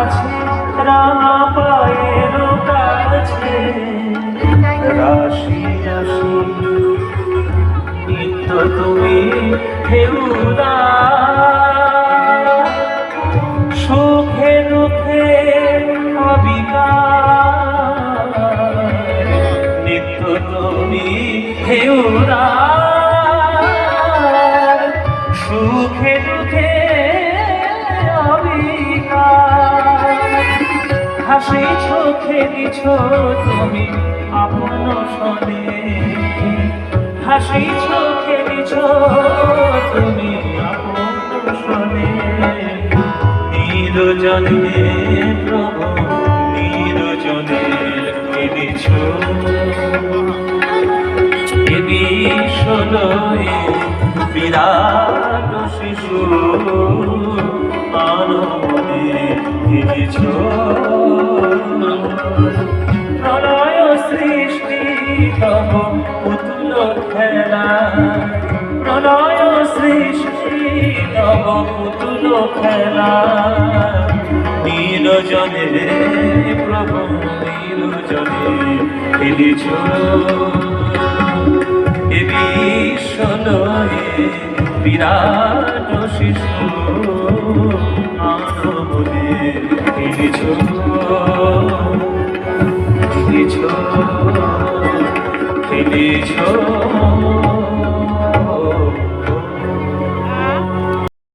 আছে রাঙা পায়ের কাছে রাশি রাশি নিত্য তুমি ঢেউদা সুখে দুঃখে অবিকার নিত্য তুমি ঢেউদা সুখে দুঃখে হাসি চোখে দিছ তুমি আপন সনে হাসি চোখে দিছ তুমি আপন সনে নিরজনে প্রভু নিরজনে কেঁদেছ এ বিশ্বলয়ে বিরাট শিশু মানবনে কেঁদেছ প্রলয় সৃষ্টি তব পুতুল খেলা প্রলয় সৃষ্টি তব পুতুল খেলা নিরজনে প্রভু নিরজনে কেঁদেছ এ বিশ্বলয়ে বিরাট শিশু মানবনে কেঁদেছ কেঁদেছ কেঁদেছ